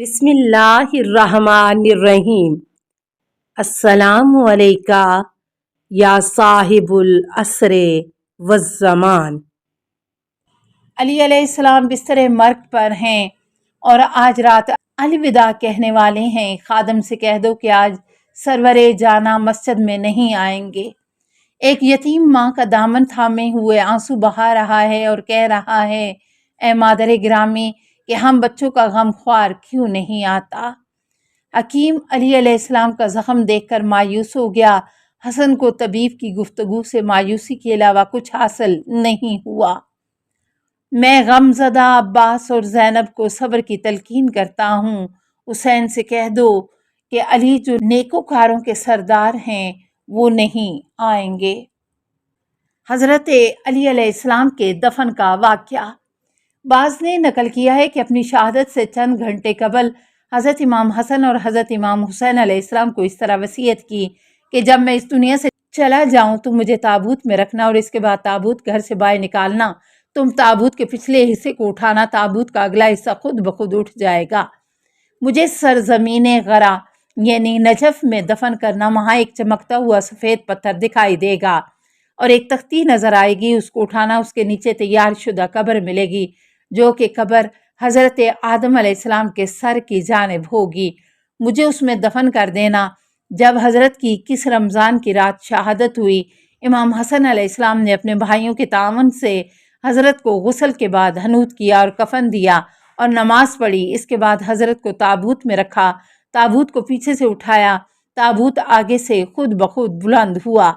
بسم اللہ الرحمن الرحیم۔ السلام علیکہ یا صاحب العصر والزمان۔ علی علیہ السلام بستر مرگ پر ہیں اور آج رات الوداع کہنے والے ہیں۔ خادم سے کہہ دو کہ آج سرور جانا مسجد میں نہیں آئیں گے۔ ایک یتیم ماں کا دامن تھامے ہوئے آنسو بہا رہا ہے اور کہہ رہا ہے، اے مادر گرامی کہ ہم بچوں کا غم خوار کیوں نہیں آتا۔ حکیم علی علیہ السلام کا زخم دیکھ کر مایوس ہو گیا۔ حسن کو طبیب کی گفتگو سے مایوسی کے علاوہ کچھ حاصل نہیں ہوا۔ میں غم زدہ عباس اور زینب کو صبر کی تلقین کرتا ہوں۔ حسین سے کہہ دو کہ علی جو نیکوکاروں کے سردار ہیں وہ نہیں آئیں گے۔ حضرت علی علیہ السلام کے دفن کا واقعہ۔ بعض نے نقل کیا ہے کہ اپنی شہادت سے چند گھنٹے قبل حضرت امام حسن اور حضرت امام حسین علیہ السلام کو اس طرح وصیت کی کہ جب میں اس دنیا سے چلا جاؤں تو مجھے تابوت میں رکھنا اور اس کے بعد تابوت گھر سے باہر نکالنا۔ تم تابوت کے پچھلے حصے کو اٹھانا، تابوت کا اگلا حصہ خود بخود اٹھ جائے گا۔ مجھے سرزمین غرا یعنی نجف میں دفن کرنا، وہاں ایک چمکتا ہوا سفید پتھر دکھائی دے گا اور ایک تختی نظر آئے گی، اس کو اٹھانا، اس کے نیچے تیار شدہ قبر ملے گی جو کہ قبر حضرت آدم علیہ السلام کے سر کی جانب ہوگی۔ مجھے اس میں دفن کر دینا۔ جب حضرت کی 21 رمضان کی رات شہادت ہوئی، امام حسن علیہ السلام نے اپنے بھائیوں کے تعاون سے حضرت کو غسل کے بعد حنوط کیا اور کفن دیا اور نماز پڑھی۔ اس کے بعد حضرت کو تابوت میں رکھا، تابوت کو پیچھے سے اٹھایا، تابوت آگے سے خود بخود بلند ہوا۔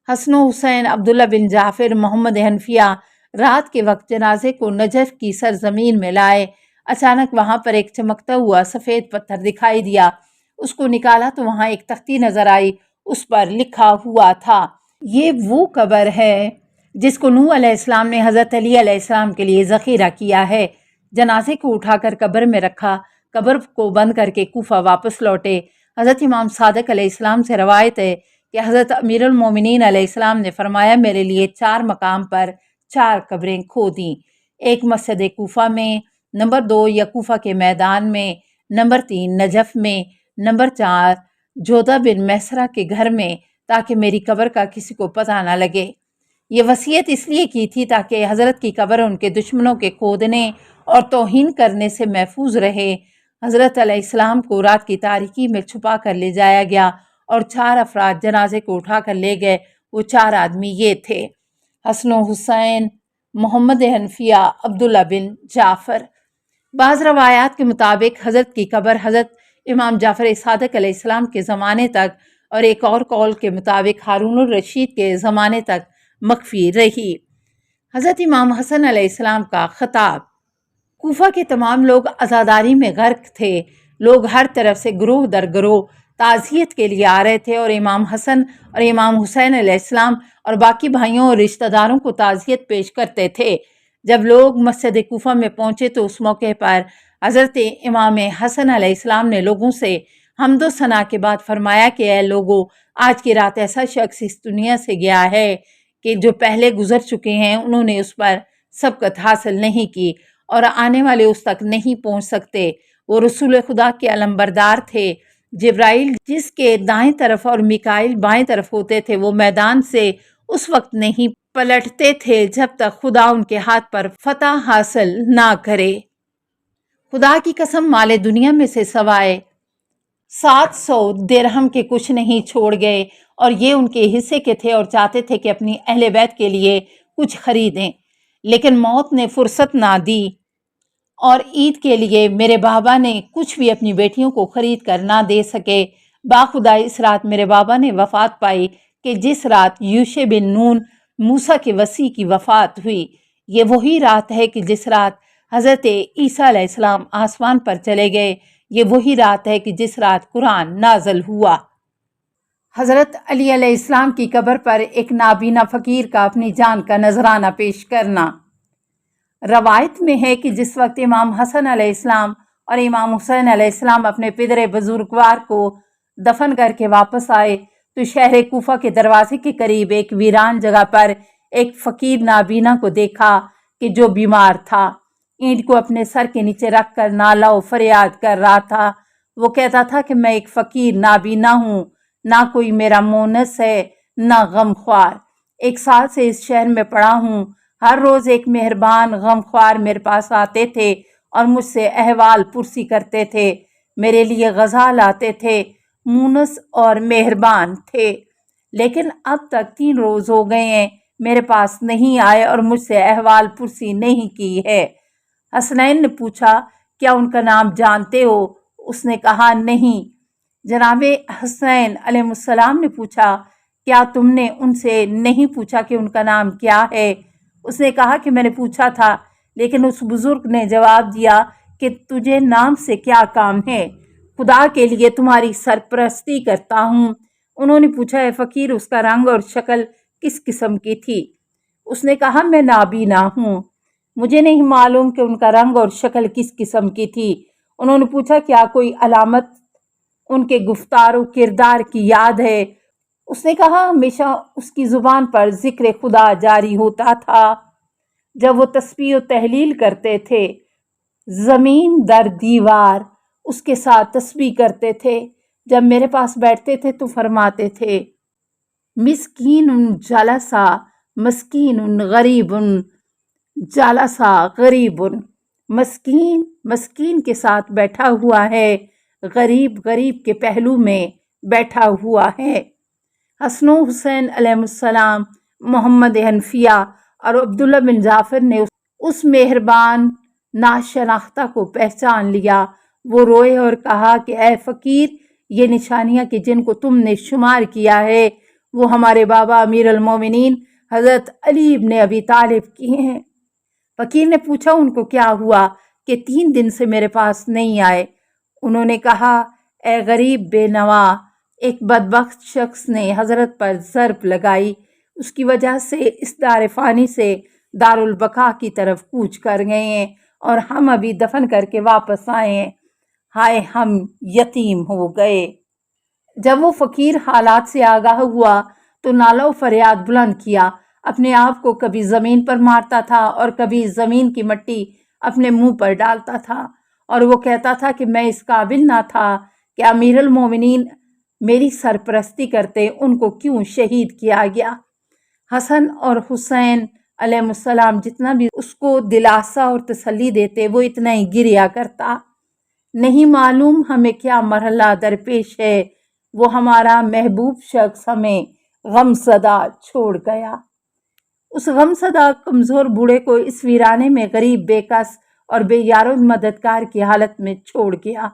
حسن و حسین، عبداللہ بن جعفر، محمد حنفیہ رات کے وقت جنازے کو نجف کی سرزمین میں لائے۔ اچانک وہاں پر ایک چمکتا ہوا سفید پتھر دکھائی دیا، اس کو نکالا تو وہاں ایک تختی نظر آئی، اس پر لکھا ہوا تھا، یہ وہ قبر ہے جس کو نوح علیہ السلام نے حضرت علی علیہ السلام کے لیے ذخیرہ کیا ہے۔ جنازے کو اٹھا کر قبر میں رکھا، قبر کو بند کر کے کوفہ واپس لوٹے۔ حضرت امام صادق علیہ السلام سے روایت ہے کہ حضرت امیر المومنین علیہ السلام نے فرمایا، میرے لیے 4 مقام پر 4 قبریں کھودیں، ایک مسجد کوفہ میں، نمبر 2 یکوفہ کے میدان میں، نمبر 3 نجف میں، نمبر 4 جودہ بن محسرہ کے گھر میں، تاکہ میری قبر کا کسی کو پتہ نہ لگے۔ یہ وصیت اس لیے کی تھی تاکہ حضرت کی قبر ان کے دشمنوں کے کھودنے اور توہین کرنے سے محفوظ رہے۔ حضرت علیہ السلام کو رات کی تاریکی میں چھپا کر لے جایا گیا اور 4 افراد جنازے کو اٹھا کر لے گئے۔ وہ 4 آدمی یہ تھے: حسن و حسین، محمد حنفیہ، عبداللہ بن جعفر۔ بعض روایات کے مطابق حضرت کی قبر حضرت امام جعفر صادق علیہ السلام کے زمانے تک اور ایک اور قول کے مطابق ہارون الرشید کے زمانے تک مخفی رہی۔ حضرت امام حسن علیہ السلام کا خطاب۔ کوفہ کے تمام لوگ عزاداری میں غرق تھے۔ لوگ ہر طرف سے گروہ در گروہ تعزیت کے لیے آ رہے تھے اور امام حسن اور امام حسین علیہ السلام اور باقی بھائیوں اور رشتہ داروں کو تعزیت پیش کرتے تھے۔ جب لوگ مسجد کوفہ میں پہنچے تو اس موقع پر حضرت امام حسن علیہ السلام نے لوگوں سے حمد و ثنا کے بعد فرمایا کہ اے لوگو، آج کی رات ایسا شخص اس دنیا سے گیا ہے کہ جو پہلے گزر چکے ہیں انہوں نے اس پر سبقت حاصل نہیں کی اور آنے والے اس تک نہیں پہنچ سکتے۔ وہ رسول خدا کے علمبردار تھے۔ جبرائیل جس کے دائیں طرف اور میکائیل بائیں طرف ہوتے تھے، وہ میدان سے اس وقت نہیں پلٹتے تھے جب تک خدا ان کے ہاتھ پر فتح حاصل نہ کرے۔ خدا کی قسم، مال دنیا میں سے سوائے 700 درہم کے کچھ نہیں چھوڑ گئے اور یہ ان کے حصے کے تھے اور چاہتے تھے کہ اپنی اہل بیت کے لیے کچھ خریدیں، لیکن موت نے فرصت نہ دی اور عید کے لیے میرے بابا نے کچھ بھی اپنی بیٹیوں کو خرید کر نہ دے سکے۔ باخدا اس رات میرے بابا نے وفات پائی کہ جس رات یوشع بن نون موسیٰ کے وصی کی وفات ہوئی۔ یہ وہی رات ہے کہ جس رات حضرت عیسیٰ علیہ السلام آسمان پر چلے گئے۔ یہ وہی رات ہے کہ جس رات قرآن نازل ہوا۔ حضرت علی علیہ السلام کی قبر پر ایک نابینا فقیر کا اپنی جان کا نذرانہ پیش کرنا۔ روایت میں ہے کہ جس وقت امام حسن علیہ السلام اور امام حسین علیہ السلام اپنے پدر بزرگوار کو دفن کر کے واپس آئے تو شہر کوفہ کے دروازے کے قریب ایک ویران جگہ پر ایک فقیر نابینا کو دیکھا کہ جو بیمار تھا۔ اینٹ کو اپنے سر کے نیچے رکھ کر نالہ و فریاد کر رہا تھا۔ وہ کہتا تھا کہ میں ایک فقیر نابینا ہوں، نہ کوئی میرا مونس ہے، نہ غم خوار۔ 1 سال سے اس شہر میں پڑا ہوں۔ ہر روز ایک مہربان غم خوار میرے پاس آتے تھے اور مجھ سے احوال پرسی کرتے تھے، میرے لیے غذا لاتے تھے، مونس اور مہربان تھے۔ لیکن اب تک 3 روز ہو گئے ہیں، میرے پاس نہیں آئے اور مجھ سے احوال پرسی نہیں کی ہے۔ حسنین نے پوچھا، کیا ان کا نام جانتے ہو؟ اس نے کہا نہیں۔ جناب حسین علیہ السلام نے پوچھا، کیا تم نے ان سے نہیں پوچھا کہ ان کا نام کیا ہے؟ اس نے کہا کہ میں نے پوچھا تھا، لیکن اس بزرگ نے جواب دیا کہ تجھے نام سے کیا کام ہے؟ خدا کے لیے تمہاری سرپرستی کرتا ہوں۔ انہوں نے پوچھا، اے فقیر، اس کا رنگ اور شکل کس قسم کی تھی؟ اس نے کہا، میں نابینا ہوں، مجھے نہیں معلوم کہ ان کا رنگ اور شکل کس قسم کی تھی۔ انہوں نے پوچھا، کیا کوئی علامت ان کے گفتار و کردار کی یاد ہے؟ اس نے کہا، ہمیشہ اس کی زبان پر ذکر خدا جاری ہوتا تھا۔ جب وہ تسبیح و تحلیل کرتے تھے، زمین در دیوار اس کے ساتھ تسبیح کرتے تھے۔ جب میرے پاس بیٹھتے تھے تو فرماتے تھے، مسکین جلسا مسکین غریب جلسا غریب، مسکین مسکین کے ساتھ بیٹھا ہوا ہے، غریب غریب کے پہلو میں بیٹھا ہوا ہے۔ حسن و حسین علیہ السلام، محمد حنفیہ اور عبداللہ بن جعفر نے اس مہربان ناشناختہ کو پہچان لیا۔ وہ روئے اور کہا کہ اے فقیر، یہ نشانیاں کہ جن کو تم نے شمار کیا ہے وہ ہمارے بابا امیر المومنین حضرت علی ابن ابی طالب کی ہیں۔ فقیر نے پوچھا، ان کو کیا ہوا کہ 3 دن سے میرے پاس نہیں آئے؟ انہوں نے کہا، اے غریب بے نوا، ایک بدبخت شخص نے حضرت پر ضرب لگائی، اس کی وجہ سے اس دار فانی سے دار البقا کی طرف کوچ کر گئے ہیں اور ہم ابھی دفن کر کے واپس آئے ہیں۔ ہائے، ہم یتیم ہو گئے۔ جب وہ فقیر حالات سے آگاہ ہوا تو نالہ و فریاد بلند کیا، اپنے آپ کو کبھی زمین پر مارتا تھا اور کبھی زمین کی مٹی اپنے منہ پر ڈالتا تھا، اور وہ کہتا تھا کہ میں اس قابل نہ تھا کہ امیر المومنین میری سرپرستی کرتے، ان کو کیوں شہید کیا گیا؟ حسن اور حسین علیہ السلام جتنا بھی اس کو دلاسا اور تسلی دیتے، وہ اتنا ہی گریا کرتا۔ نہیں معلوم ہمیں کیا مرحلہ درپیش ہے، وہ ہمارا محبوب شخص ہمیں غم زدہ چھوڑ گیا۔ اس غم زدہ کمزور بوڑھے کو اس ویرانے میں غریب، بے کس اور بے یار و مددگار کی حالت میں چھوڑ گیا۔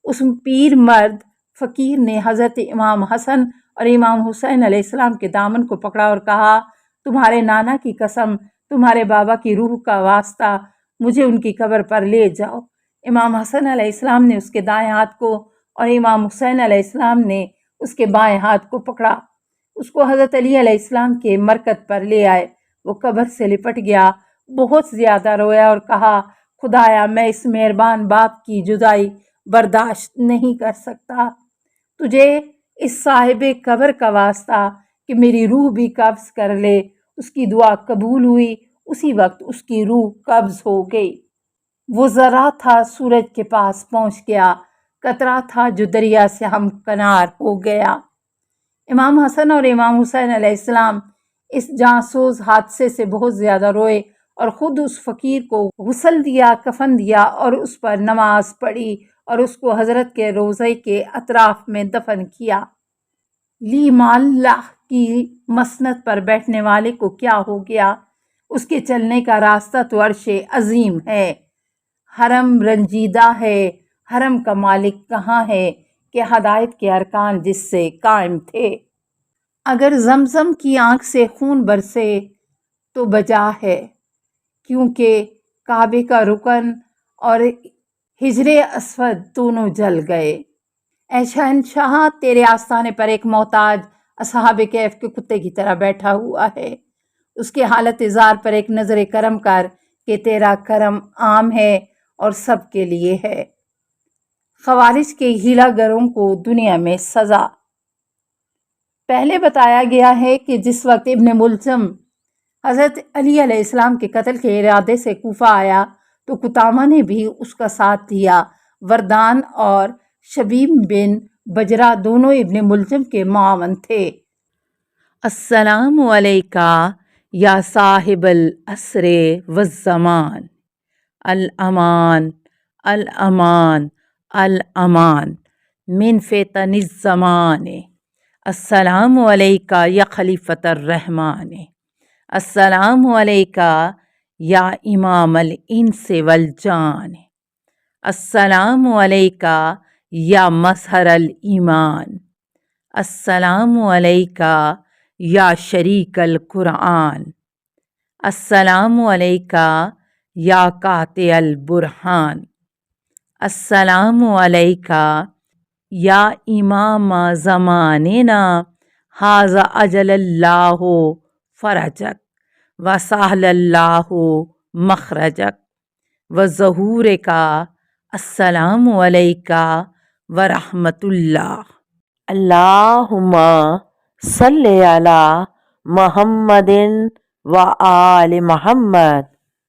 اس پیر مرد فقیر نے حضرت امام حسن اور امام حسین علیہ السلام کے دامن کو پکڑا اور کہا، تمہارے نانا کی قسم، تمہارے بابا کی روح کا واسطہ، مجھے ان کی قبر پر لے جاؤ۔ امام حسن علیہ السلام نے اس کے دائیں ہاتھ کو اور امام حسین علیہ السلام نے اس کے بائیں ہاتھ کو پکڑا۔ اس کو حضرت علی علیہ السلام کے مرکز پر لے آئے۔ وہ قبر سے لپٹ گیا، بہت زیادہ رویا اور کہا، خدایا، میں اس مہربان باپ کی جدائی برداشت نہیں کر سکتا۔ تجھے اس صاحب قبر کا واسطہ کہ میری روح بھی قبض کر لے۔ اس کی دعا قبول ہوئی، اسی وقت اس کی روح قبض ہو گئی۔ وہ ذرہ تھا سورج کے پاس پہنچ گیا، قطرہ تھا جو دریا سے ہم کنار ہو گیا۔ امام حسن اور امام حسین علیہ السلام اس جاں سوز حادثے سے بہت زیادہ روئے اور خود اس فقیر کو غسل دیا، کفن دیا اور اس پر نماز پڑھی اور اس کو حضرت کے روضے کے اطراف میں دفن کیا۔ لیما اللہ کی مسند پر بیٹھنے والے کو کیا ہو گیا؟ اس کے چلنے کا راستہ تو عرش عظیم ہے۔ حرم رنجیدہ ہے، حرم کا مالک کہاں ہے کہ ہدایت کے ارکان جس سے قائم تھے؟ اگر زمزم کی آنکھ سے خون برسے تو بجا ہے، کیونکہ کعبے کا رکن اور حجر اسود دونوں جل گئے۔ اے شہنشاہ، تیرے آستانے پر ایک محتاج اصحاب کہف کے کتے کی طرح بیٹھا ہوا ہے۔ اس کے حالت زار پر ایک نظر کرم کر کہ تیرا کرم عام ہے اور سب کے لیے ہے۔ خوارج کے ہیلہ گروں کو دنیا میں سزا۔ پہلے بتایا گیا ہے کہ جس وقت ابن ملجم حضرت علی علیہ السلام کے قتل کے ارادے سے کوفہ آیا تو قطامہ نے بھی اس کا ساتھ دیا۔ وردان اور شبیب بن بجرہ دونوں ابن ملجم کے معاون تھے۔ السلام علیکہ یا صاحب العصر والزمان، الامان الامان الامان من فتن الزمان، السلام علیکہ یا خلیفۃ الرحمن، السلام علیکہ یا امام الانس والجان، السلام علیکہ یا مظہر الایمان، السلام علیکہ یا شریک القرآن، السلام علیکہ یا قاطع البرہان، السلام علیکہ یا امام زماننا، ھذا اجل اللہ فرجک وسہل اللہ مخرجک وظہورک، السلام علیکہ ورحمۃ اللہ۔ اللہم صلی علی محمد و آل محمد۔